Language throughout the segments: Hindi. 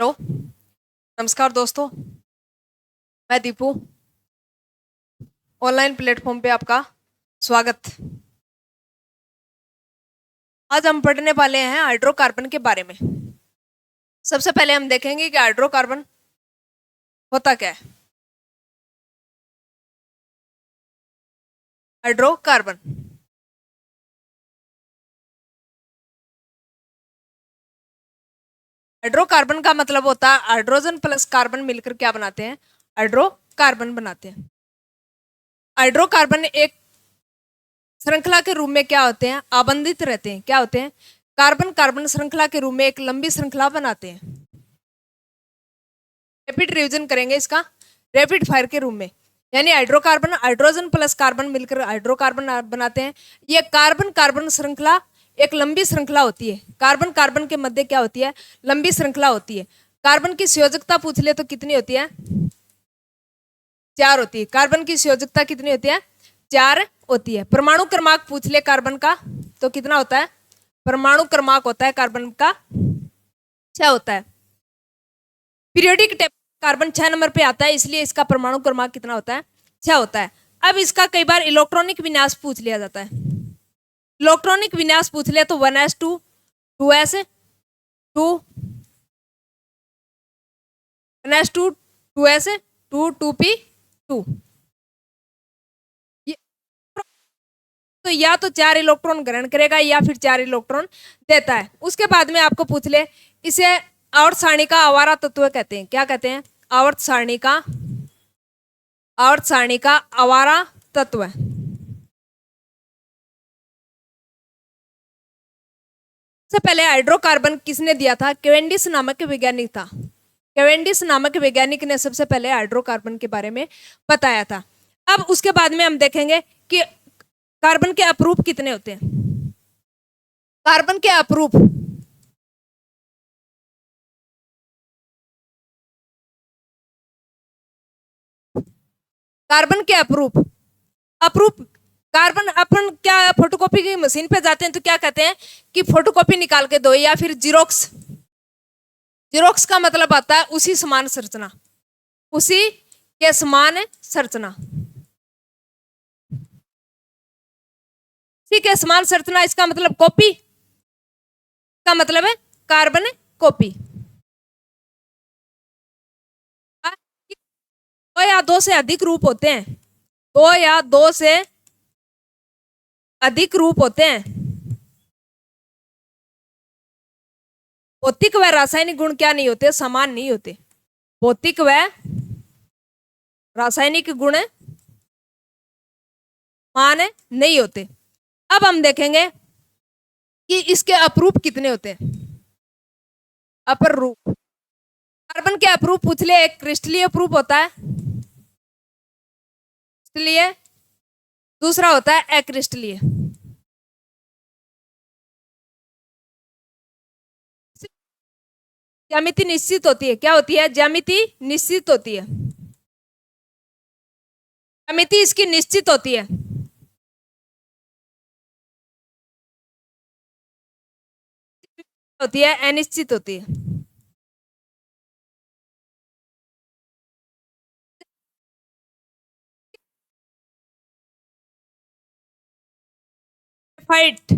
हेलो। नमस्कार दोस्तों। मैं दीपू। ऑनलाइन प्लेटफॉर्म पे आपका स्वागत। आज हम पढ़ने वाले हैं हाइड्रोकार्बन के बारे में। सबसे पहले हम देखेंगे कि हाइड्रोकार्बन होता क्या है। हाइड्रोकार्बन हाइड्रोकार्बन का मतलब होता है हाइड्रोजन प्लस कार्बन मिलकर क्या बनाते हैं, हाइड्रोकार्बन बनाते हैं। हाइड्रोकार्बन एक श्रृंखला के रूप में क्या होते हैं, आबंधित रहते हैं। क्या होते हैं? कार्बन कार्बन श्रृंखला के रूप में एक लंबी श्रृंखला बनाते हैं। रैपिड रिवीजन करेंगे इसका, रैपिड फायर के रूप में। यानी हाइड्रोकार्बन हाइड्रोजन प्लस कार्बन मिलकर हाइड्रोकार्बन बनाते हैं। ये कार्बन कार्बन श्रृंखला एक लंबी श्रृंखला होती है। कार्बन कार्बन के मध्य क्या होती है, लंबी श्रृंखला होती है। कार्बन की संयोजकता पूछ ले तो कितनी होती है, 4 होती है। कार्बन की संयोजकता कितनी होती है, 4 होती है। परमाणु क्रमांक पूछ ले कार्बन का तो कितना होता है, परमाणु क्रमांक होता है कार्बन का 6 होता है। पीरियोडिक टेबल कार्बन 6 नंबर पे आता है, इसलिए इसका परमाणु क्रमांक कितना होता है, 6 होता है। अब इसका कई बार इलेक्ट्रॉनिक विन्यास पूछ लिया जाता है। इलेक्ट्रॉनिक विन्यास पूछ लिया तो 1s2 2s 2 1s2 2s 2 2p2। तो या तो 4 इलेक्ट्रॉन ग्रहण करेगा या फिर 4 इलेक्ट्रॉन देता है। उसके बाद में आपको पूछ ले, इसे आवर्त सारणी का आवारा तत्व कहते हैं। क्या कहते हैं? आवर्त सारणी का आवारा तत्व है। सबसे पहले हाइड्रोकार्बन किसने दिया था? कैवेंडिश नामक वैज्ञानिक था। कैवेंडिश नामक वैज्ञानिक ने सबसे पहले हाइड्रोकार्बन के बारे में बताया था। अब उसके बाद में हम देखेंगे कि कार्बन के अपरूप कितने होते हैं। कार्बन के अपरूप कार्बन के अपरूप अपरूप कार्बन अपन क्या फोटोकॉपी की मशीन पे जाते हैं तो क्या कहते हैं कि फोटोकॉपी निकाल के दो, या फिर जीरोक्स। जीरोक्स का मतलब आता है उसी समान संरचना, उसी के समान संरचना, उसी के समान संरचना। इसका मतलब कॉपी का मतलब है कार्बन कॉपी। 2 या 2 से अधिक रूप होते हैं, 2 या 2 से अधिक रूप होते हैं। भौतिक व रासायनिक गुण क्या नहीं होते, समान नहीं होते। भौतिक व रासायनिक गुण मान नहीं होते। अब हम देखेंगे कि इसके अपरूप कितने होते हैं। अपर रूप कार्बन के अपरूप पूछ ले, एक क्रिस्टलीय अपरूप होता है, क्रिस्टलीय, दूसरा होता है अक्रिस्टलीय। ज्यामिति निश्चित होती है। क्या होती है? ज्यामिति निश्चित होती है। ज्यामिति इसकी निश्चित होती है। होती है अनिश्चित होती है। फाइट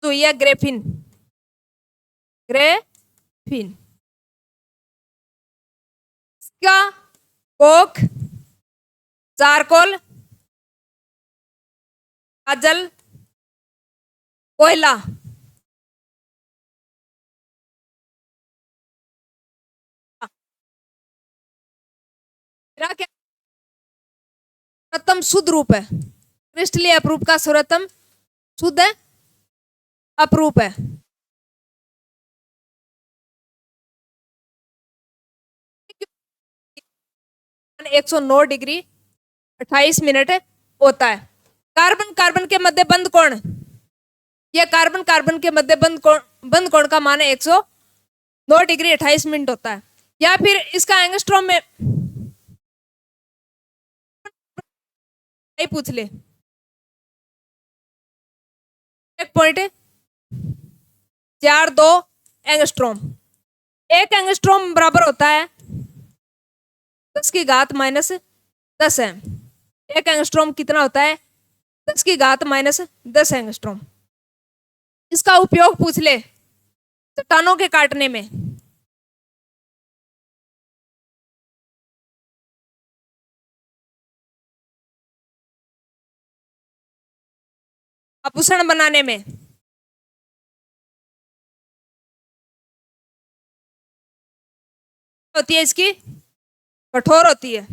तो यह ग्रेफिन, ग्रेफिन इसका कोक, चारकोल, काजल, कोयला। मेरा क्या सर्वोत्तम शुद्ध रूप है, क्रिस्टलीय अपरूप का सर्वोत्तम शुद्ध अपरूप है। 109 डिग्री 28 मिनट होता है। कार्बन कार्बन के मध्य बंद कोण, यह कार्बन कार्बन के मध्य बंद कोण का मान 109 डिग्री 28 मिनट होता है। या फिर इसका एंगस्ट्रॉम में पूछ ले, 1.42 एंगस्ट्रॉम। 1 एंगस्ट्रॉम बराबर होता है 10⁻⁻10 है। 1 एंगस्ट्रॉम कितना होता है? 10⁻⁻10 एंगस्ट्रॉम। इसका उपयोग पूछ ले चट्टानों के काटने में। आभूषण बनाने में। होती है इसकी कठोर होती है।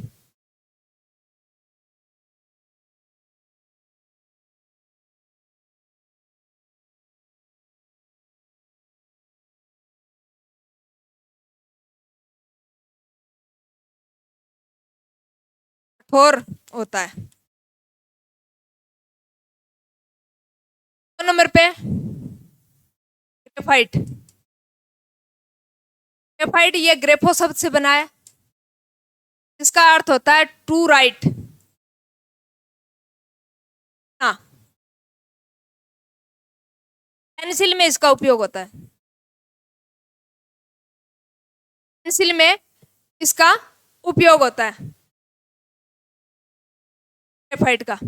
कठोर होता है। 2 नंबर पे ग्रेफाइट। ग्रेफाइट ये ग्रेफो शब्द से बना है, इसका अर्थ होता है टू राइट। हाँ, पेंसिल में इसका उपयोग होता है। पेंसिल में इसका उपयोग होता है ग्रेफाइट का।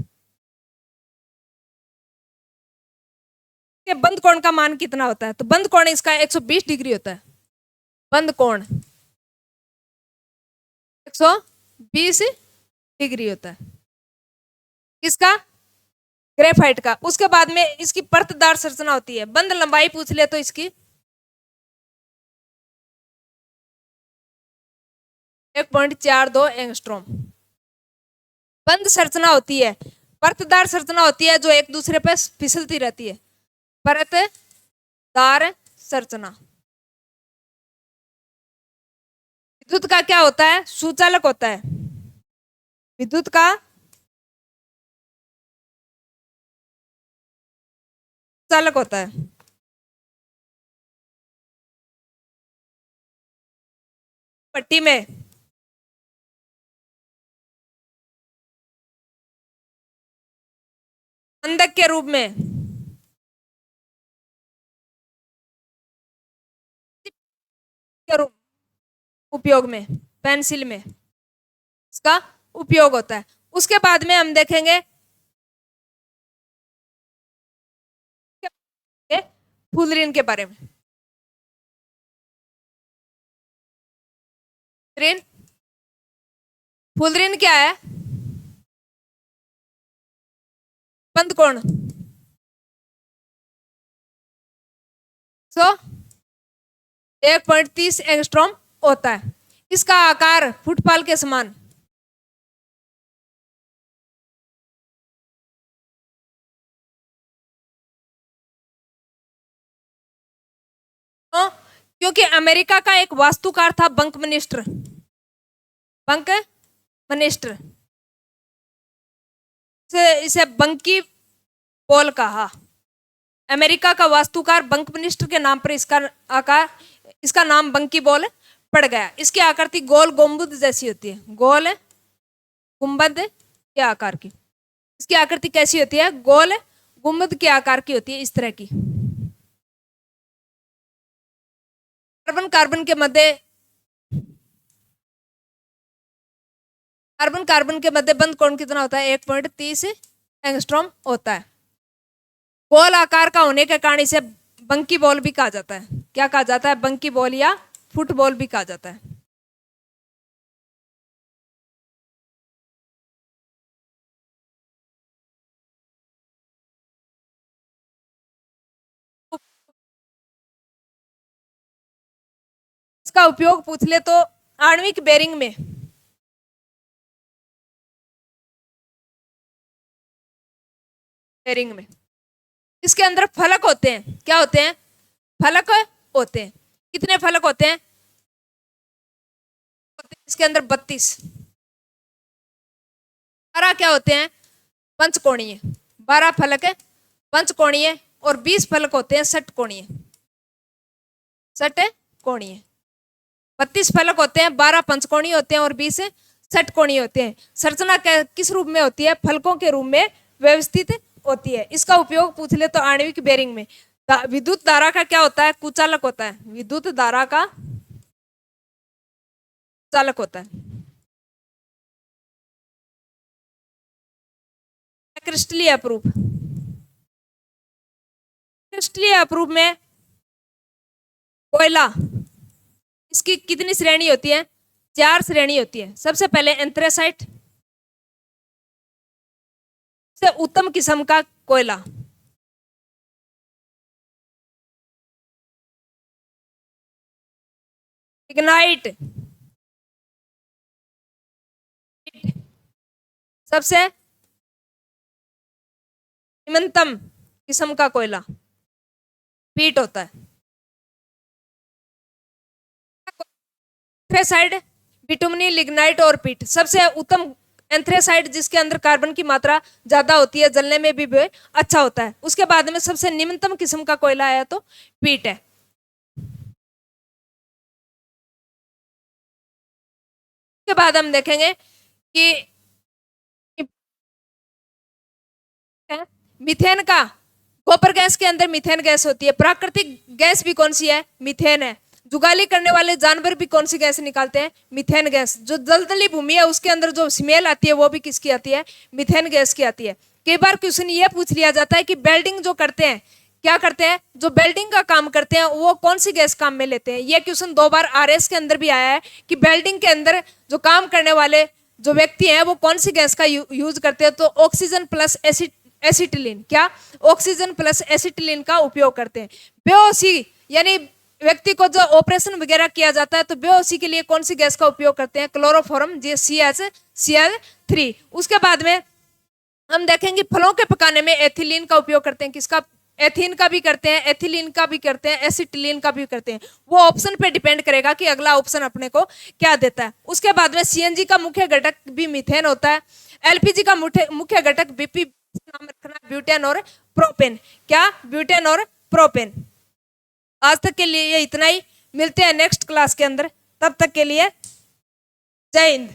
बंद कोण का मान कितना होता है? तो बंद कोण इसका 120 डिग्री होता है। बंद कोण 120 डिग्री होता है किसका? ग्रेफाइट का। उसके बाद में इसकी परतदार संरचना होती है। बंद लंबाई पूछ ले तो इसकी 1.42 एंगस्ट्रॉम। बंद संरचना होती है। परतदार संरचना होती है जो एक दूसरे पर फिसलती रहती है। परतदार संरचना। विद्युत का क्या होता है? सुचालक होता है। विद्युत का चालक होता है। पट्टी में बंधक के रूप में उपयोग में पेंसिल में इसका उपयोग होता है। उसके बाद में हम देखेंगे फुलरिन के बारे में। फुलरिन क्या है? बंद कोण 1.30 एंगस्ट्रॉम होता है। इसका आकार फुटबॉल के समान। क्योंकि अमेरिका का एक वास्तुकार था बंकमनिस्टर। बंकमनिस्टर इसे बंकी बॉल कहा। अमेरिका का वास्तुकार बंकमनिस्टर के नाम पर इसका नाम बंकी बॉल पड़ गया। इसकी आकृति गोल गुंबद जैसी होती है। गोल गुंबद के आकार की इसकी आकृति कैसी होती है? गोल गुंबद के आकार की होती है, इस तरह की। कार्बन कार्बन के मध्य बंद कोण कितना होता है? 1.30 एंगस्ट्रॉम होता है। गोल आकार का होने के कारण इसे बंकी बॉल भी कहा जाता है। क्या कहा जाता है? बंकी बॉल या फुटबॉल भी कहा जाता है। इसका उपयोग पूछ ले तो आणविक बेरिंग में इसके अंदर फलक होते हैं। क्या होते हैं? फलक होते हैं। कितने फलक होते हैं? इसके अंदर 32। 12 क्या होते हैं? पंचकोणीय। 12 फलक पंचकोणीय और 20 फलक होते हैं षटकोणीय। 32 फलक होते हैं, 12 पंचकोणीय होते हैं और 20 षटकोणीय होते हैं। संरचना किस रूप में होती है? फलकों के रूप में व्यवस्थित होती है। इसका उपयोग पूछ ले तो आणविक बेरिंग में। विद्युत धारा का क्या होता है? कुचालक होता है। विद्युत धारा का कुचालक होता है। क्रिस्टलीय अप्रूप, क्रिस्टलीय अप्रूप में कोयला, इसकी कितनी श्रेणी होती है? 4 श्रेणी होती है। सबसे पहले एंथ्रेसाइट, सबसे उत्तम किस्म का कोयला। इग्नाइट, सबसे निम्नतम किस्म का कोयला पीट होता है। एंथ्रेसाइड, बिटुमनी, लिग्नाइट और पीट। सबसे उत्तम एंथ्रेसाइड जिसके अंदर कार्बन की मात्रा ज्यादा होती है, जलने में भी अच्छा होता है। उसके बाद में सबसे निम्नतम किस्म का कोयला है तो पीट है। उसके बाद हम देखेंगे कि मीथेन का, गोबर गैस के अंदर मीथेन गैस होती है। प्राकृतिक गैस भी कौन सी है? मीथेन है। जुगाली करने वाले जानवर भी कौन सी गैस निकालते हैं? Methane gas. जो दलदली भूमि है उसके अंदर जो स्मेल आती है वो भी किसकी आती है? मीथेन गैस की आती है। कई बार क्वेश्चन ये पूछ लिया जाता है कि वेल्डिंग जो करते हैं, क्या करते हैं? जो वेल्डिंग का काम करते हैं वो कौन सी गैस काम में लेते हैं? ये क्वेश्चन 2 बार आरएस के अंदर भी आया है कि वेल्डिंग के अंदर जो काम करने वाले जो व्यक्ति हैं वो कौन सी गैस का यूज करते हैं? तो ऑक्सीजन प्लस एसिटिलीन, क्या? ऑक्सीजन प्लस एसिटिलीन का उपयोग करते हैं। बेहोशी यानी व्यक्ति को जो ऑपरेशन वगैरह किया जाता है तो बेहोशी के लिए कौन सी गैस का उपयोग करते हैं? Chloroform, CH3। उसके बाद में हम देखेंगे फलों के पकाने में एथिलीन का उपयोग करते हैं। किसका? एथीन का भी करते हैं, एथिलीन का भी करते हैं, एसिटिलीन का भी करते हैं। वो ऑप्शन पे डिपेंड करेगा कि अगला ऑप्शन अपने को क्या देता है। उसके बाद में सीएनजी का मुख्य घटक भी मीथेन होता है। एलपीजी का मुख्य घटक बीपी, नाम रखना ब्यूटेन और प्रोपेन। क्या? ब्यूटेन और प्रोपेन। आज तक के लिए ये इतना ही। मिलते हैं नेक्स्ट क्लास के अंदर, तब तक के लिए जय हिंद।